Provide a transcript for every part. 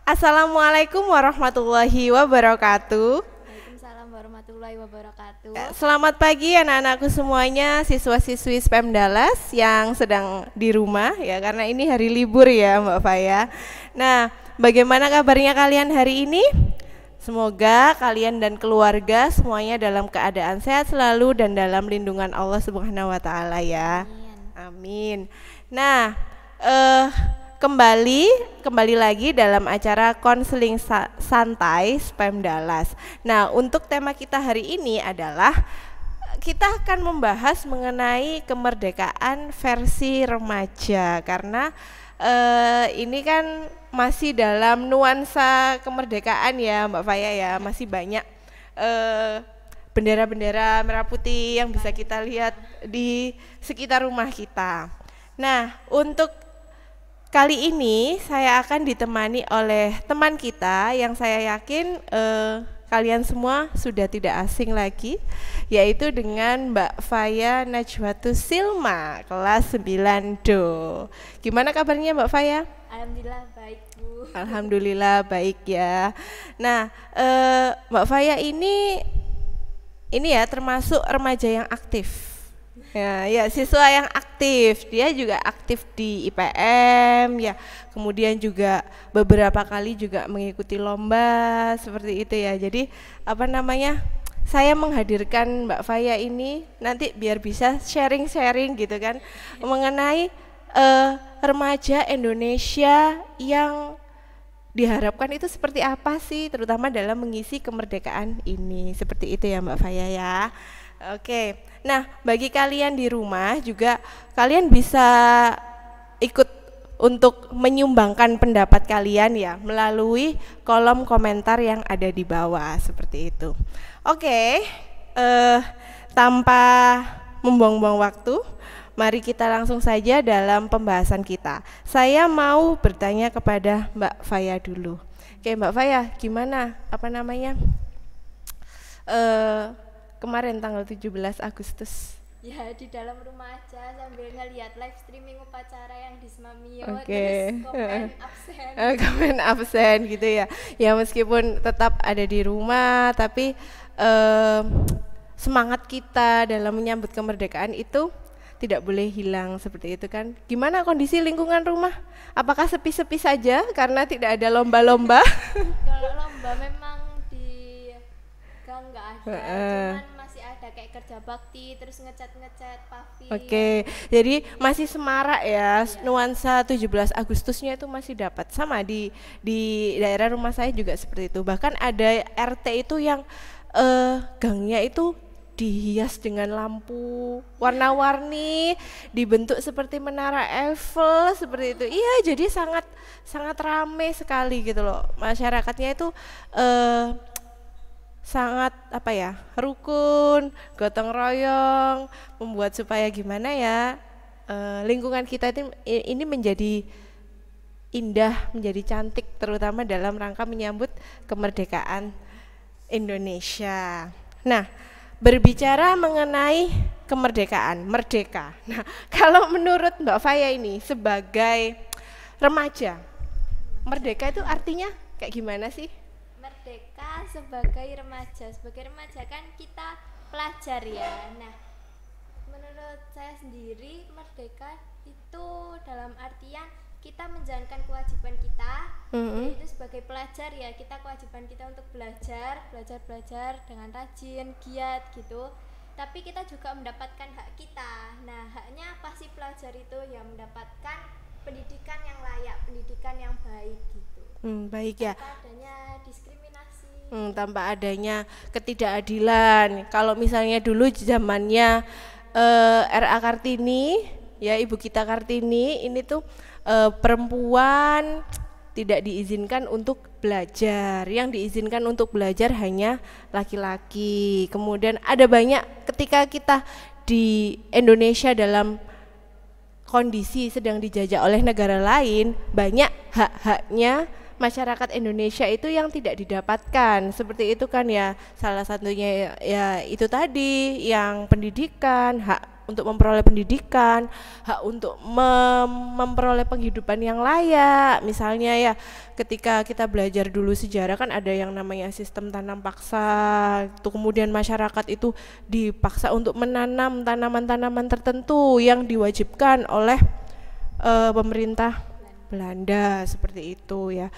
Assalamualaikum warahmatullahi wabarakatuh. Waalaikumsalam warahmatullahi wabarakatuh. Selamat pagi anak-anakku semuanya, siswa-siswi SPM Dallas yang sedang di rumah ya, karena ini hari libur ya Mbak Faya. Nah, bagaimana kabarnya kalian hari ini? Semoga kalian dan keluarga semuanya dalam keadaan sehat selalu dan dalam lindungan Allah Subhanahu wa taala ya. Amin. Amin. Nah, kembali lagi dalam acara konseling santai SPM Dallas. Nah, untuk tema kita hari ini adalah kita akan membahas mengenai kemerdekaan versi remaja, karena ini kan masih dalam nuansa kemerdekaan ya Mbak Faya ya, masih banyak bendera-bendera merah putih yang bisa kita lihat di sekitar rumah kita. Nah, untuk kali ini saya akan ditemani oleh teman kita yang saya yakin kalian semua sudah tidak asing lagi, yaitu dengan Mbak Faya Najwatus Silma, kelas 9 Do. Gimana kabarnya Mbak Faya? Alhamdulillah baik, Bu. Alhamdulillah baik ya. Nah, Mbak Faya ini ya termasuk remaja yang aktif. Ya, siswa yang aktif. Dia juga aktif di IPM ya. Kemudian juga beberapa kali juga mengikuti lomba seperti itu ya. Jadi saya menghadirkan Mbak Faya ini nanti biar bisa sharing-sharing gitu kan mengenai remaja Indonesia yang diharapkan itu seperti apa sih, terutama dalam mengisi kemerdekaan ini. Seperti itu ya Mbak Faya ya. Oke, nah bagi kalian di rumah juga kalian bisa ikut untuk menyumbangkan pendapat kalian ya melalui kolom komentar yang ada di bawah seperti itu. Oke, tanpa membuang-buang waktu, mari kita langsung saja dalam pembahasan kita. Saya mau bertanya kepada Mbak Faya dulu. Oke Mbak Faya, gimana kemarin tanggal 17 Agustus? Ya di dalam rumah aja sambil ngeliat live streaming upacara yang di Semamio. Oke. Terus komen absen. Komen absen gitu ya. Ya meskipun tetap ada di rumah, tapi semangat kita dalam menyambut kemerdekaan itu tidak boleh hilang seperti itu kan. Gimana kondisi lingkungan rumah? Apakah sepi-sepi saja karena tidak ada lomba-lomba? Kalau lomba memang di gang nggak ada, cuman masih ada kayak kerja bakti, terus ngecat paving. Oke, jadi masih semarak ya, nuansa 17 Agustusnya itu masih dapat. Sama di daerah rumah saya juga seperti itu. Bahkan ada RT itu yang gangnya itu dihias dengan lampu warna-warni, dibentuk seperti menara Eiffel seperti itu. Iya, jadi sangat ramai sekali gitu loh. Masyarakatnya itu sangat rukun, gotong royong, membuat supaya gimana ya, lingkungan kita ini menjadi indah, menjadi cantik, terutama dalam rangka menyambut kemerdekaan Indonesia. Nah, berbicara mengenai kemerdekaan, merdeka. Nah, kalau menurut Mbak Faya ini sebagai remaja, merdeka itu artinya kayak gimana sih? Merdeka sebagai remaja kan kita pelajar ya. Nah, menurut saya sendiri merdeka itu dalam artian kita menjalankan kewajiban kita, yaitu sebagai pelajar ya, kita kewajiban kita untuk belajar dengan rajin, giat gitu. Tapi kita juga mendapatkan hak kita. Nah, haknya apa sih pelajar itu? Ya mendapatkan pendidikan yang layak, pendidikan yang baik gitu. Baik ya. Tanpa adanya diskriminasi. Tanpa adanya ketidakadilan. Kalau misalnya dulu zamannya R.A. Kartini, ya Ibu kita Kartini, ini tuh perempuan tidak diizinkan untuk belajar. Yang diizinkan untuk belajar hanya laki-laki. Kemudian ada banyak ketika kita di Indonesia dalam kondisi sedang dijajah oleh negara lain, banyak hak-haknya masyarakat Indonesia itu yang tidak didapatkan. Seperti itu kan ya, salah satunya ya itu tadi yang pendidikan, hak untuk memperoleh pendidikan, hak untuk memperoleh penghidupan yang layak. Misalnya ya, ketika kita belajar dulu sejarah kan ada yang namanya sistem tanam paksa, itu kemudian masyarakat itu dipaksa untuk menanam tanaman-tanaman tertentu yang diwajibkan oleh pemerintah Belanda seperti itu ya.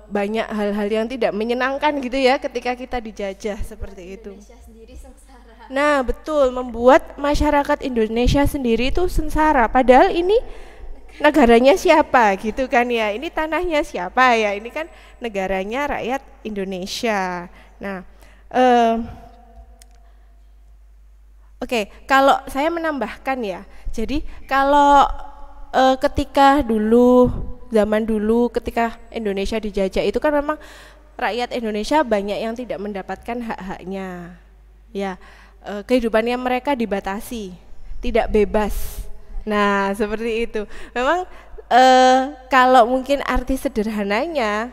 Banyak hal-hal yang tidak menyenangkan gitu ya ketika kita dijajah seperti itu. Indonesia sendiri sengsara. Nah betul, membuat masyarakat Indonesia sendiri itu sengsara, padahal ini negaranya siapa gitu kan ya, ini tanahnya siapa ya, ini kan negaranya rakyat Indonesia. Nah oke, kalau saya menambahkan ya, jadi kalau ketika zaman dulu ketika Indonesia dijajah itu kan memang rakyat Indonesia banyak yang tidak mendapatkan hak-haknya ya, kehidupannya mereka dibatasi, tidak bebas. Nah seperti itu memang, kalau mungkin arti sederhananya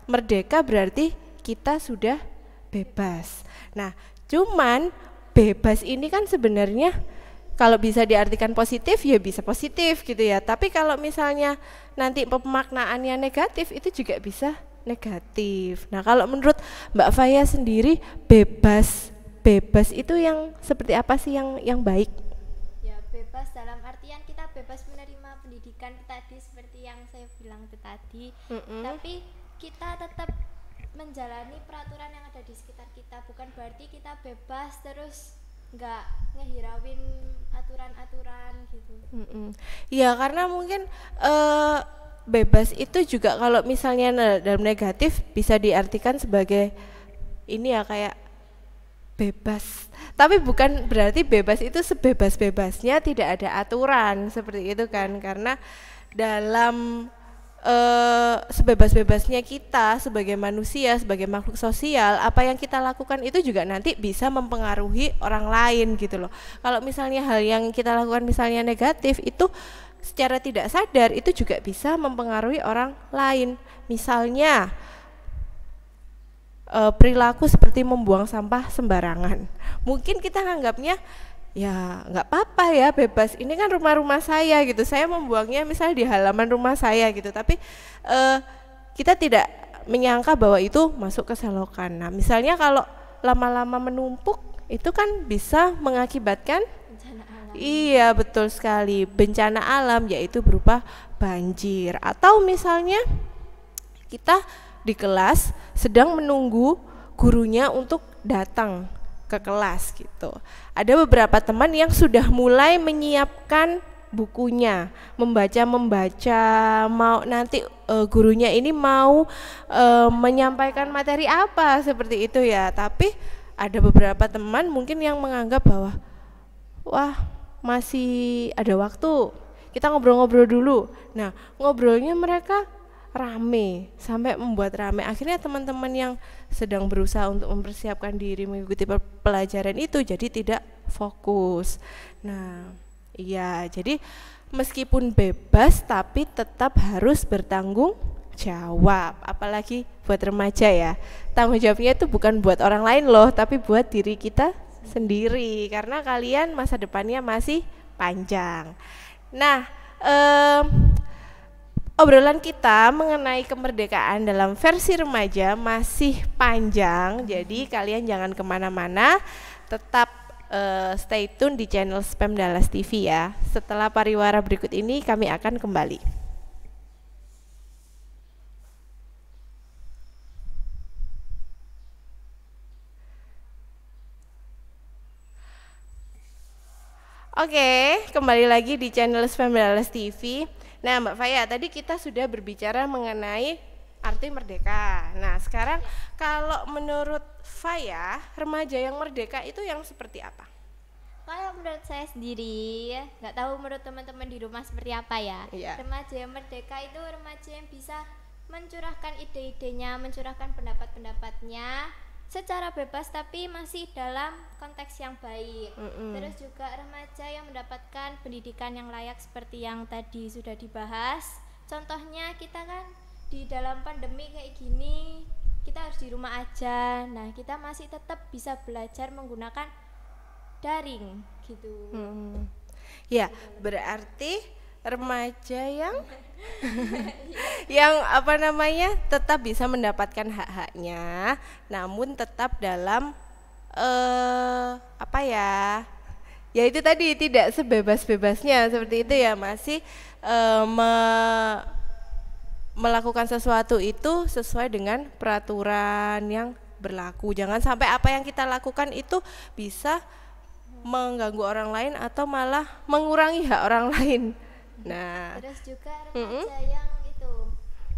merdeka berarti kita sudah bebas. Nah cuman bebas ini kan sebenarnya kalau bisa diartikan positif ya bisa positif gitu ya, tapi kalau misalnya nanti pemaknaannya negatif itu juga bisa negatif. Nah kalau menurut Mbak Faya sendiri bebas itu yang seperti apa sih yang baik? Ya bebas dalam artian kita bebas menerima pendidikan tadi seperti yang saya bilang itu tadi, tapi kita tetap menjalani peraturan yang ada di sekitar kita, bukan berarti kita bebas terus nggak ngehirauin aturan-aturan gitu. Ya karena mungkin bebas itu juga kalau misalnya dalam negatif bisa diartikan sebagai ini ya, kayak bebas, tapi bukan berarti bebas itu sebebas-bebasnya tidak ada aturan seperti itu kan, karena dalam sebebas-bebasnya kita sebagai manusia, sebagai makhluk sosial, apa yang kita lakukan itu juga nanti bisa mempengaruhi orang lain gitu loh. Kalau misalnya hal yang kita lakukan misalnya negatif, itu secara tidak sadar itu juga bisa mempengaruhi orang lain. Misalnya perilaku seperti membuang sampah sembarangan, mungkin kita anggapnya ya nggak apa-apa ya, bebas, ini kan rumah-rumah saya gitu, saya membuangnya misalnya di halaman rumah saya gitu, tapi kita tidak menyangka bahwa itu masuk ke selokan. Nah misalnya kalau lama-lama menumpuk itu kan bisa mengakibatkan Bencana alam. iya betul sekali, bencana alam, yaitu berupa banjir. Atau misalnya kita di kelas sedang menunggu gurunya untuk datang ke kelas gitu. Ada beberapa teman yang sudah mulai menyiapkan bukunya, membaca, mau nanti gurunya ini mau menyampaikan materi apa seperti itu ya. Tapi ada beberapa teman mungkin yang menganggap bahwa wah masih ada waktu, kita ngobrol-ngobrol dulu. Nah ngobrolnya mereka rame sampai membuat rame, akhirnya teman-teman yang sedang berusaha untuk mempersiapkan diri mengikuti pelajaran itu jadi tidak fokus. Nah iya, jadi meskipun bebas tapi tetap harus bertanggung jawab, apalagi buat remaja ya, tanggung jawabnya itu bukan buat orang lain loh, tapi buat diri kita sendiri, karena kalian masa depannya masih panjang. Nah obrolan kita mengenai kemerdekaan dalam versi remaja masih panjang, jadi kalian jangan kemana-mana, tetap stay tune di channel Spam Dallas TV ya. Setelah pariwara berikut ini kami akan kembali. Oke, kembali lagi di channel Spam Dallas TV. Nah Mbak Faya, tadi kita sudah berbicara mengenai arti merdeka. Nah sekarang kalau menurut Faya, remaja yang merdeka itu yang seperti apa? Kalau menurut saya sendiri, nggak tahu menurut teman-teman di rumah seperti apa ya. Iya. Remaja yang merdeka itu remaja yang bisa mencurahkan ide-idenya, mencurahkan pendapat-pendapatnya secara bebas tapi masih dalam konteks yang baik. Terus juga remaja yang mendapatkan pendidikan yang layak seperti yang tadi sudah dibahas. Contohnya kita kan di dalam pandemi kayak gini, kita harus di rumah aja. Nah kita masih tetap bisa belajar menggunakan daring gitu. Ya, berarti remaja yang yang apa namanya tetap bisa mendapatkan hak-haknya, namun tetap dalam apa ya? Ya itu tadi tidak sebebas-bebasnya seperti itu ya, masih melakukan sesuatu itu sesuai dengan peraturan yang berlaku. Jangan sampai apa yang kita lakukan itu bisa mengganggu orang lain atau malah mengurangi hak orang lain. Nah, terus juga remaja yang itu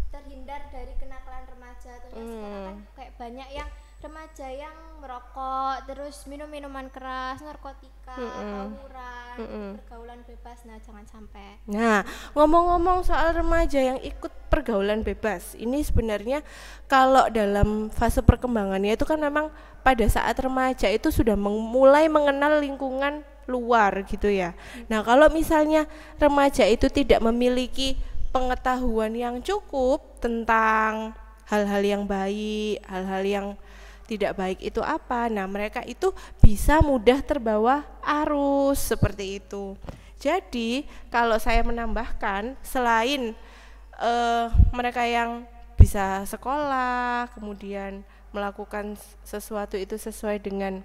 terhindar dari kenakalan remaja. Terus sekarang kan kayak banyak yang remaja yang merokok, terus minum minuman keras, narkotika, tawuran, pergaulan bebas. Nah, jangan sampai. Nah, ngomong-ngomong soal remaja yang ikut pergaulan bebas, ini sebenarnya kalau dalam fase perkembangannya itu kan memang pada saat remaja itu sudah mulai mengenal lingkungan luar gitu ya. Nah, kalau misalnya remaja itu tidak memiliki pengetahuan yang cukup tentang hal-hal yang baik, hal-hal yang tidak baik itu apa, nah mereka itu bisa mudah terbawa arus seperti itu. Jadi kalau saya menambahkan, selain mereka yang bisa sekolah, kemudian melakukan sesuatu itu sesuai dengan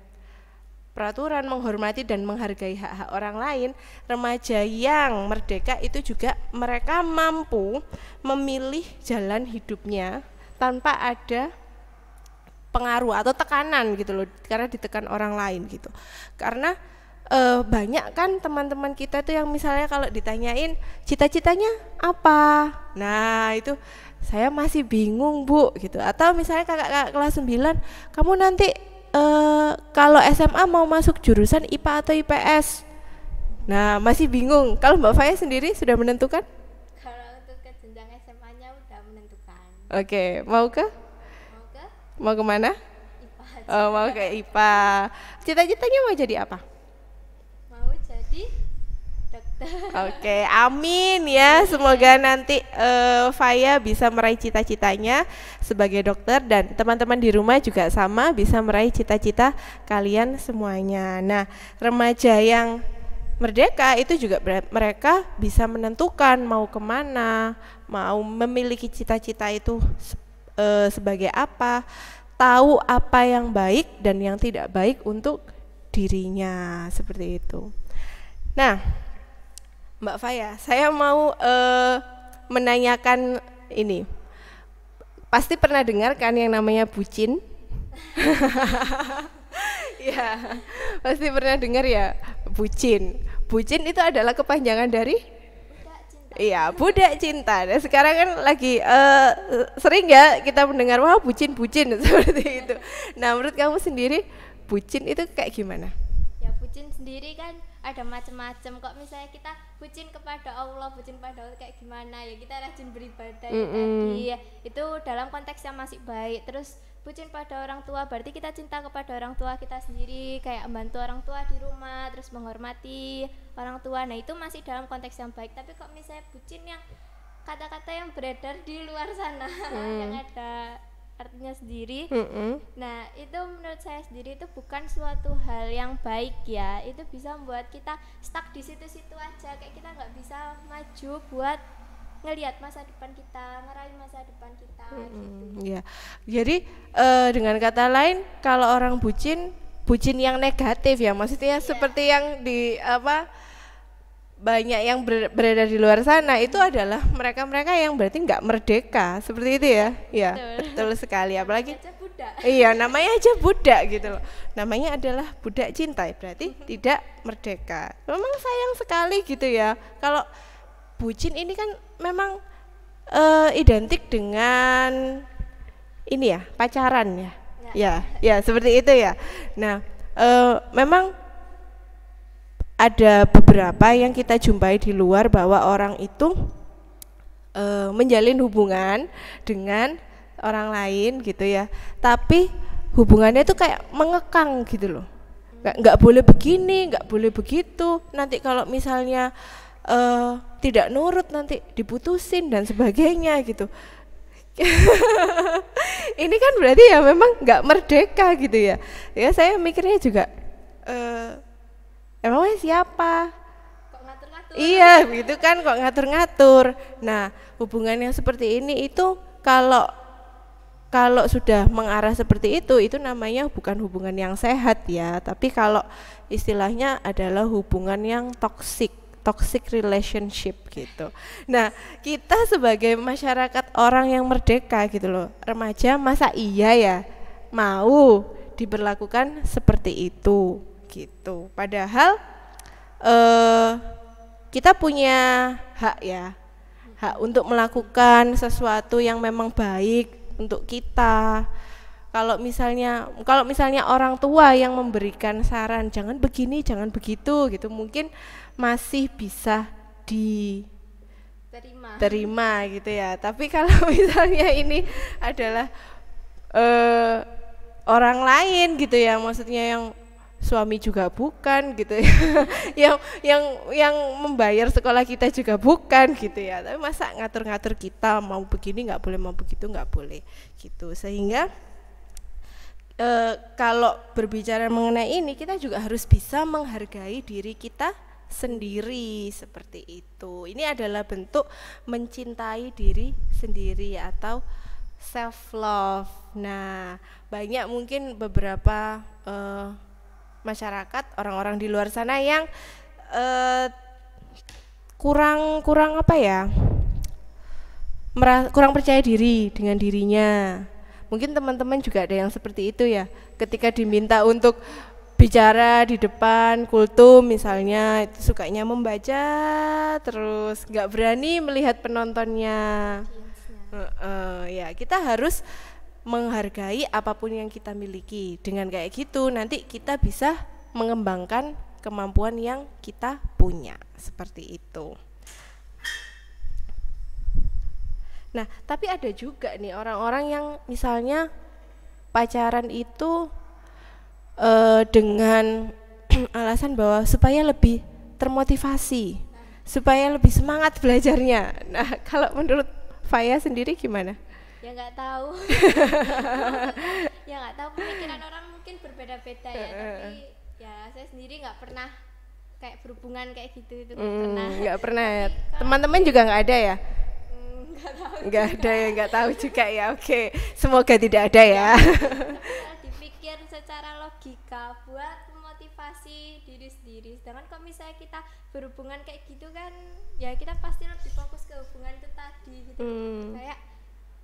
peraturan, menghormati dan menghargai hak-hak orang lain, remaja yang merdeka itu juga mereka mampu memilih jalan hidupnya tanpa ada pengaruh atau tekanan gitu loh, karena ditekan orang lain gitu. Karena banyak kan teman-teman kita tuh yang misalnya kalau ditanyain cita-citanya apa, nah itu saya masih bingung Bu gitu. Atau misalnya kakak kelas 9, kamu nanti kalau SMA mau masuk jurusan IPA atau IPS, nah masih bingung. Kalau Mbak Faya sendiri sudah menentukan? Kalau untuk ke jenjang SMA-nya udah menentukan. Oke, mau kemana? IPA. Oh, mau ke IPA. Cita-citanya mau jadi apa? Mau jadi dokter. Oke, amin ya. Semoga nanti Faya bisa meraih cita-citanya sebagai dokter, dan teman-teman di rumah juga sama bisa meraih cita-cita kalian semuanya. Nah, remaja yang merdeka itu juga mereka bisa menentukan mau kemana, mau memiliki cita-cita itu sebagai apa, tahu apa yang baik dan yang tidak baik untuk dirinya, seperti itu. Nah, Mbak Faya, saya mau menanyakan ini. Pasti pernah dengar kan yang namanya bucin? Ya, pasti pernah dengar ya, bucin. Bucin itu adalah kepanjangan dari iya, budak cinta. Nah, sekarang kan lagi sering ya kita mendengar wah bucin-bucin seperti itu. Nah, menurut kamu sendiri bucin itu kayak gimana? Ya, bucin sendiri kan ada macam-macam. Kok misalnya kita bucin kepada Allah, bucin pada Allah kayak gimana ya, kita rajin beribadah ya tadi ya, itu dalam konteks yang masih baik. Terus bucin pada orang tua berarti kita cinta kepada orang tua kita sendiri, kayak membantu orang tua di rumah, terus menghormati orang tua. Nah, itu masih dalam konteks yang baik. Tapi kok misalnya bucin yang kata-kata yang beredar di luar sana yang ada artinya sendiri, nah itu menurut saya sendiri itu bukan suatu hal yang baik ya. Itu bisa membuat kita stuck di situ-situ aja, kayak kita nggak bisa maju buat ngelihat masa depan kita, ngeraih masa depan kita gitu. Ya, jadi dengan kata lain, kalau orang bucin yang negatif ya, maksudnya seperti yang di apa banyak yang beredar di luar sana itu adalah mereka-mereka yang berarti nggak merdeka, seperti itu ya. Ya, betul sekali. Apalagi iya, namanya aja budak gitu loh. Namanya adalah budak cinta, berarti tidak merdeka. Memang sayang sekali gitu ya. Kalau bucin ini kan memang identik dengan ini ya, pacaran ya. Ya, seperti itu ya. Nah, memang ada beberapa yang kita jumpai di luar bahwa orang itu menjalin hubungan dengan orang lain gitu ya, tapi hubungannya itu kayak mengekang gitu loh, nggak boleh begini, nggak boleh begitu, nanti kalau misalnya tidak nurut nanti diputusin dan sebagainya gitu. Ini kan berarti ya memang nggak merdeka gitu ya. Ya saya mikirnya juga Emangnya siapa? Kok ngatur-ngatur? Iya, gitu kan kok ngatur-ngatur. Nah, hubungan yang seperti ini itu kalau kalau sudah mengarah seperti itu namanya bukan hubungan yang sehat ya, tapi kalau istilahnya adalah hubungan yang toxic relationship gitu. Nah, kita sebagai masyarakat orang yang merdeka gitu loh, remaja masa iya ya mau diberlakukan seperti itu gitu. Padahal kita punya hak ya, hak untuk melakukan sesuatu yang memang baik untuk kita. Kalau misalnya orang tua yang memberikan saran jangan begini, jangan begitu gitu, mungkin masih bisa diterima gitu ya. Tapi kalau misalnya ini adalah orang lain gitu ya, maksudnya yang suami juga bukan gitu ya, yang membayar sekolah kita juga bukan gitu ya, tapi masa ngatur-ngatur kita mau begini nggak boleh, mau begitu nggak boleh gitu. Sehingga kalau berbicara mengenai ini kita juga harus bisa menghargai diri kita sendiri seperti itu. Ini adalah bentuk mencintai diri sendiri atau self love. Nah, banyak mungkin beberapa masyarakat, orang-orang di luar sana yang kurang apa ya, kurang percaya diri dengan dirinya. Mungkin teman-teman juga ada yang seperti itu ya, ketika diminta untuk bicara di depan kultum misalnya, itu sukanya membaca terus, nggak berani melihat penontonnya. Ya, kita harus menghargai apapun yang kita miliki. Dengan kayak gitu nanti kita bisa mengembangkan kemampuan yang kita punya, seperti itu. Nah, tapi ada juga nih orang-orang yang misalnya pacaran itu dengan alasan bahwa supaya lebih termotivasi, supaya lebih semangat belajarnya. Nah, kalau menurut Faya sendiri gimana? Ya nggak tahu. Ya nggak tahu, pemikiran orang mungkin berbeda-beda ya, tapi ya saya sendiri nggak pernah kayak berhubungan kayak gitu, itu nggak pernah ya. Teman-teman juga nggak ada ya? Nggak ada ya, nggak tahu juga ya. Oke, semoga tidak ada ya. Dipikir secara logika buat memotivasi diri sendiri, sedangkan kalau misalnya kita berhubungan kayak gitu kan ya kita pasti lebih fokus ke hubungan itu tadi gitu. Kayak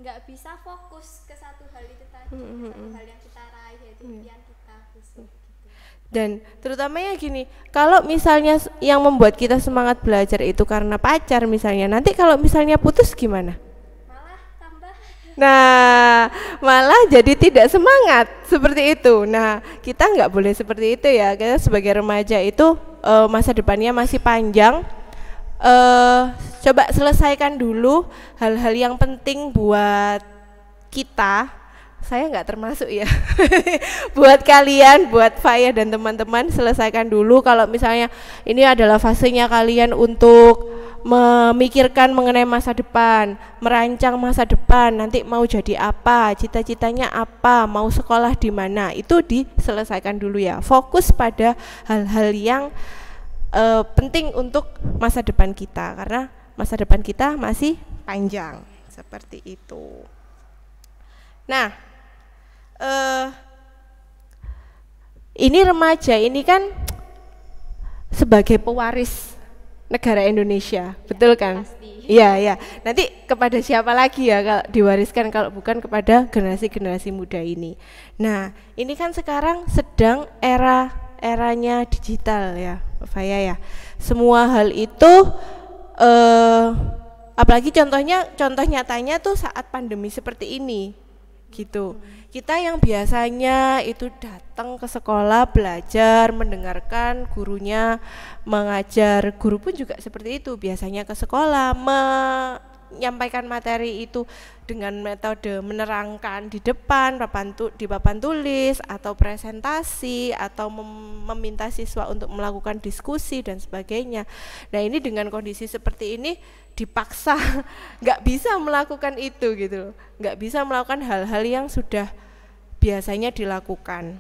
nggak bisa fokus ke satu hal itu tadi, satu hal yang kita raih, yaitu impian kita besok gitu. Dan terutamanya gini, kalau misalnya yang membuat kita semangat belajar itu karena pacar misalnya, nanti kalau misalnya putus gimana? Malah tambah. Nah, malah jadi tidak semangat seperti itu. Nah, kita nggak boleh seperti itu ya. Kita sebagai remaja itu masa depannya masih panjang. Coba selesaikan dulu hal-hal yang penting buat kita. Saya nggak termasuk ya. Buat kalian, buat Faya dan teman-teman, selesaikan dulu. Kalau misalnya ini adalah fasenya kalian untuk memikirkan mengenai masa depan, merancang masa depan, nanti mau jadi apa, cita-citanya apa, mau sekolah di mana, itu diselesaikan dulu ya. Fokus pada hal-hal yang penting untuk masa depan kita, karena masa depan kita masih panjang, seperti itu. Nah, ini remaja ini kan sebagai pewaris negara Indonesia, betul kan? Iya, ya. Nanti kepada siapa lagi ya kalau diwariskan kalau bukan kepada generasi-generasi muda ini. Nah, ini kan sekarang sedang eranya digital ya, Faya ya. Semua hal itu apalagi contoh nyatanya tuh saat pandemi seperti ini gitu. Kita yang biasanya itu datang ke sekolah belajar, mendengarkan gurunya mengajar, guru pun juga seperti itu, biasanya ke sekolah menyampaikan materi itu dengan metode menerangkan di depan di papan tulis atau presentasi atau meminta siswa untuk melakukan diskusi dan sebagainya. Nah, ini dengan kondisi seperti ini dipaksa nggak bisa melakukan itu gitu, nggak bisa melakukan hal-hal yang sudah biasanya dilakukan.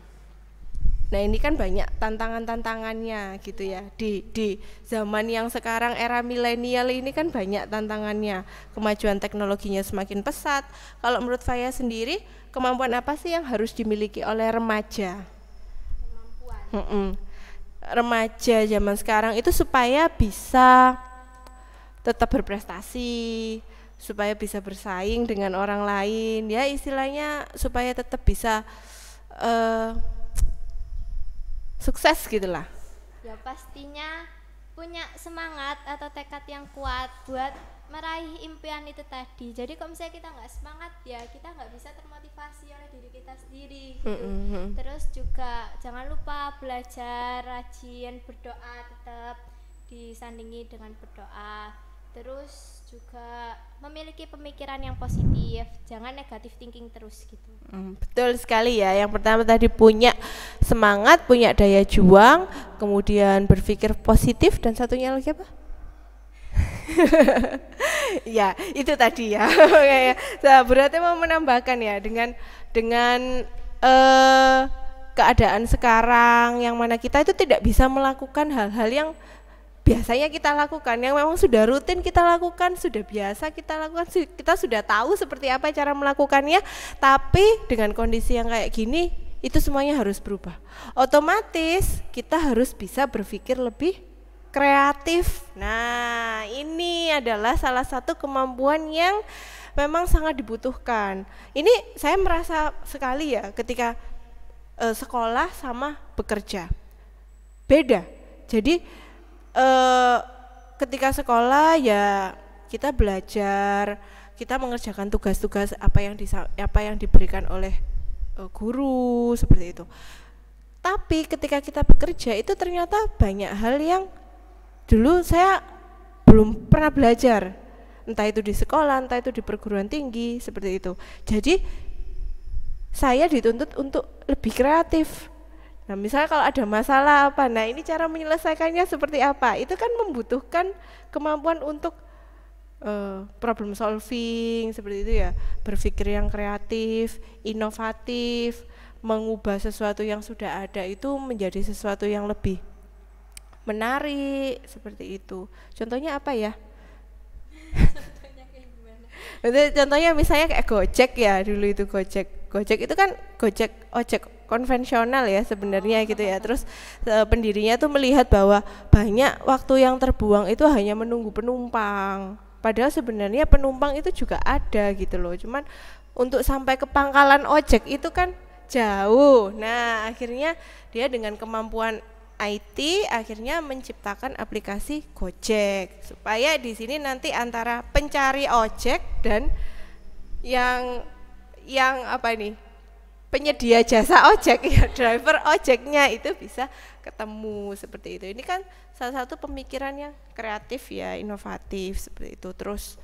Nah ini kan banyak tantangan-tantangannya gitu ya, di zaman yang sekarang era milenial ini kan banyak tantangannya, kemajuan teknologinya semakin pesat. Kalau menurut Faya sendiri, kemampuan apa sih yang harus dimiliki oleh remaja? Remaja zaman sekarang itu supaya bisa tetap berprestasi, supaya bisa bersaing dengan orang lain, ya istilahnya supaya tetap bisa sukses gitulah. Ya pastinya punya semangat atau tekad yang kuat buat meraih impian itu tadi. Jadi kalau misalnya kita nggak semangat, ya kita nggak bisa termotivasi oleh diri kita sendiri gitu. Terus juga jangan lupa belajar rajin, berdoa tetap disandingi dengan berdoa. Terus juga memiliki pemikiran yang positif, jangan negatif thinking terus gitu. Betul sekali ya. Yang pertama tadi punya semangat, punya daya juang, kemudian berpikir positif, dan satunya lagi apa? Ya itu tadi ya. Nah, berarti mau menambahkan ya dengan keadaan sekarang yang mana kita itu tidak bisa melakukan hal-hal yang biasanya kita lakukan, yang memang sudah rutin kita lakukan, sudah biasa kita lakukan, kita sudah tahu seperti apa cara melakukannya, tapi dengan kondisi yang kayak gini itu semuanya harus berubah. Otomatis kita harus bisa berpikir lebih kreatif. Nah ini adalah salah satu kemampuan yang memang sangat dibutuhkan. Ini saya merasa sekali ya ketika sekolah sama bekerja beda. Jadi ketika sekolah ya kita belajar, kita mengerjakan tugas-tugas apa yang diberikan oleh guru seperti itu. Tapi ketika kita bekerja itu ternyata banyak hal yang dulu saya belum pernah belajar, entah itu di sekolah, entah itu di perguruan tinggi seperti itu. Jadi saya dituntut untuk lebih kreatif. Nah misalnya kalau ada masalah apa, nah ini cara menyelesaikannya seperti apa, itu kan membutuhkan kemampuan untuk problem solving seperti itu ya, berpikir yang kreatif, inovatif, mengubah sesuatu yang sudah ada itu menjadi sesuatu yang lebih menarik seperti itu. Contohnya apa ya? Contohnya kayak gimana? Contohnya misalnya kayak Gojek ya, dulu itu Gojek itu kan ojek konvensional ya sebenarnya gitu ya. Terus pendirinya tuh melihat bahwa banyak waktu yang terbuang itu hanya menunggu penumpang. Padahal sebenarnya penumpang itu juga ada gitu loh. Cuman untuk sampai ke pangkalan ojek itu kan jauh. Nah, akhirnya dia dengan kemampuan IT akhirnya menciptakan aplikasi Gojek supaya di sini nanti antara pencari ojek dan yang apa nih? Penyedia jasa ojek ya, driver ojeknya itu bisa ketemu seperti itu. Ini kan salah satu pemikiran yang kreatif ya, inovatif seperti itu. Terus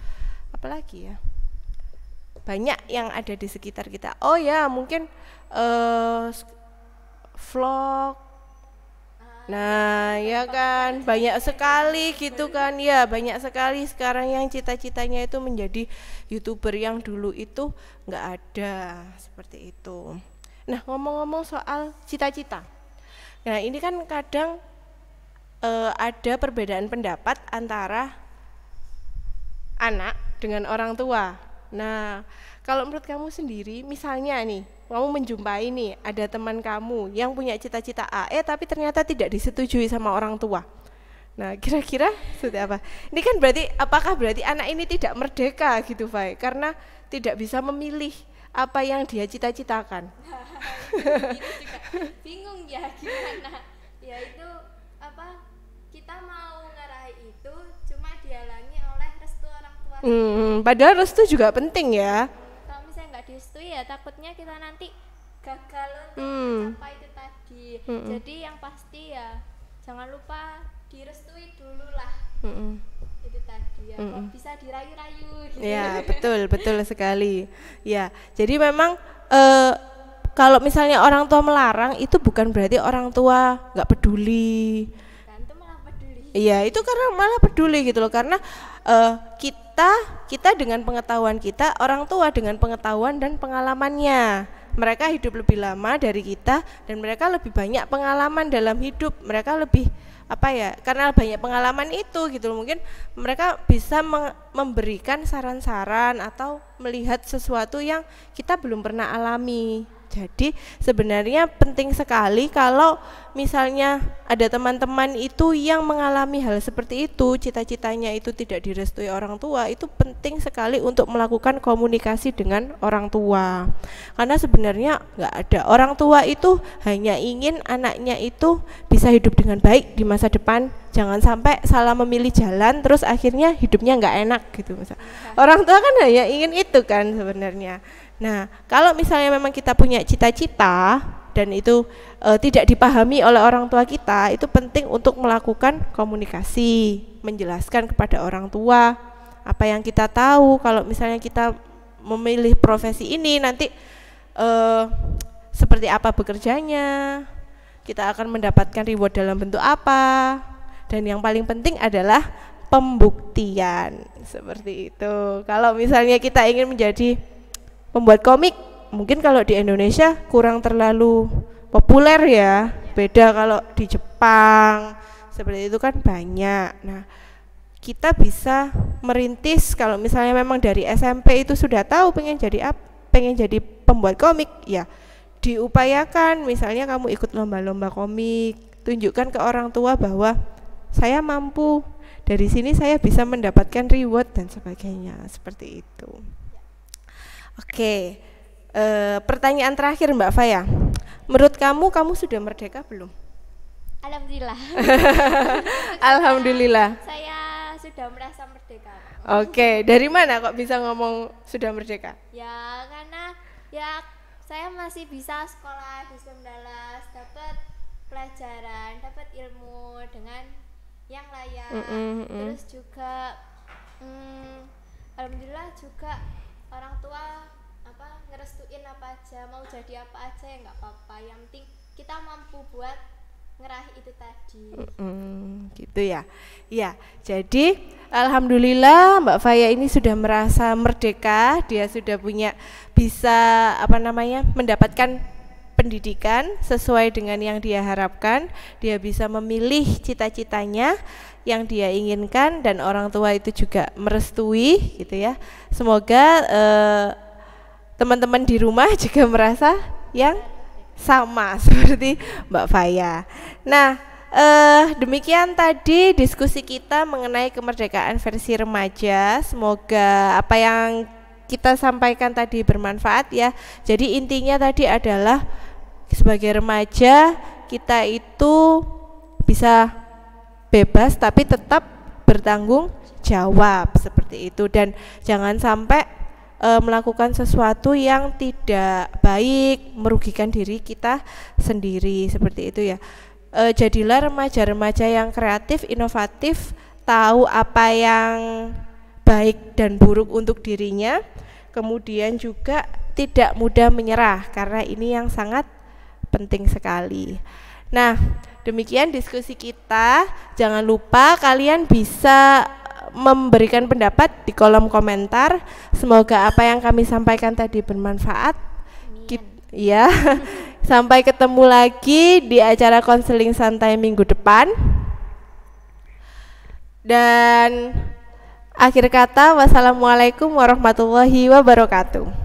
apalagi ya, banyak yang ada di sekitar kita. Oh ya mungkin vlog. Nah ya kan banyak sekali gitu kan ya, banyak sekali sekarang yang cita-citanya itu menjadi YouTuber yang dulu itu nggak ada seperti itu. Nah ngomong-ngomong soal cita-cita, nah ini kan kadang ada perbedaan pendapat antara anak dengan orang tua. Nah kalau menurut kamu sendiri, misalnya nih kamu menjumpai nih ada teman kamu yang punya cita-cita A, tapi ternyata tidak disetujui sama orang tua. Nah kira-kira seperti apa? Ini kan apakah berarti anak ini tidak merdeka gitu, Fai? Karena tidak bisa memilih apa yang dia cita-citakan. Itu juga bingung ya gimana. Ya itu apa? Kita mau ngarahi itu cuma dihalangi oleh restu orang tua. Padahal restu juga penting ya. Kalau misalnya nggak direstui ya takutnya kita nanti gagal untuk mencapai itu tadi. Jadi yang pasti ya jangan lupa direstui dulu lah. Itu tadi ya, kok bisa dirayu-rayu gitu. Ya betul sekali ya. Jadi memang kalau misalnya orang tua melarang itu bukan berarti orang tua nggak peduli. Kan itu malah peduli. Iya itu karena malah peduli gitu loh, karena kita dengan pengetahuan kita, orang tua dengan pengetahuan dan pengalamannya. mereka hidup lebih lama dari kita dan mereka lebih banyak pengalaman dalam hidup. Mereka lebih apa ya, karena banyak pengalaman itu gitu, mungkin mereka bisa memberikan saran-saran atau melihat sesuatu yang kita belum pernah alami. Jadi sebenarnya penting sekali kalau misalnya ada teman-teman itu yang mengalami hal seperti itu, cita-citanya itu tidak direstui orang tua, itu penting sekali untuk melakukan komunikasi dengan orang tua. Karena sebenarnya nggak ada, orang tua itu hanya ingin anaknya itu bisa hidup dengan baik di masa depan. Jangan sampai salah memilih jalan terus akhirnya hidupnya nggak enak gitu. Orang tua kan hanya ingin itu kan sebenarnya. Nah, kalau misalnya memang kita punya cita-cita dan itu tidak dipahami oleh orang tua kita, itu penting untuk melakukan komunikasi, menjelaskan kepada orang tua apa yang kita tahu. Kalau misalnya kita memilih profesi ini nanti seperti apa bekerjanya, kita akan mendapatkan reward dalam bentuk apa, dan yang paling penting adalah pembuktian seperti itu. Kalau misalnya kita ingin menjadi pembuat komik, mungkin kalau di Indonesia kurang terlalu populer ya, beda kalau di Jepang seperti itu kan banyak. Nah, kita bisa merintis kalau misalnya memang dari SMP itu sudah tahu pengen jadi pembuat komik, ya diupayakan. Misalnya kamu ikut lomba-lomba komik, tunjukkan ke orang tua bahwa saya mampu, dari sini saya bisa mendapatkan reward dan sebagainya, seperti itu. Oke, pertanyaan terakhir Mbak Faya, menurut kamu sudah merdeka belum? Alhamdulillah. Alhamdulillah. Saya sudah merasa merdeka. Oke, dari mana kok bisa ngomong sudah merdeka? Ya karena ya saya masih bisa sekolah di 19, dapat pelajaran, dapat ilmu dengan yang layak. Terus juga alhamdulillah juga orang tua ngerestuin apa aja, mau jadi apa aja ya nggak apa-apa, yang penting kita mampu buat ngeraih itu tadi. Gitu ya. Ya, jadi alhamdulillah Mbak Faya ini sudah merasa merdeka, dia sudah bisa mendapatkan pendidikan sesuai dengan yang dia harapkan, dia bisa memilih cita-citanya yang dia inginkan dan orang tua itu juga merestui gitu ya. Semoga teman-teman di rumah juga merasa yang sama seperti Mbak Faya. Nah, demikian tadi diskusi kita mengenai kemerdekaan versi remaja. Semoga apa yang kita sampaikan tadi bermanfaat ya. Jadi intinya tadi adalah sebagai remaja kita itu bisa bebas tapi tetap bertanggung jawab seperti itu, dan jangan sampai melakukan sesuatu yang tidak baik, merugikan diri kita sendiri seperti itu ya. Jadilah remaja-remaja yang kreatif, inovatif, tahu apa yang baik dan buruk untuk dirinya, kemudian juga tidak mudah menyerah karena ini yang sangat penting sekali. Nah, demikian diskusi kita. Jangan lupa kalian bisa memberikan pendapat di kolom komentar. Semoga apa yang kami sampaikan tadi bermanfaat. Ya, sampai ketemu lagi di acara konseling santai minggu depan. Dan akhir kata, wassalamualaikum warahmatullahi wabarakatuh.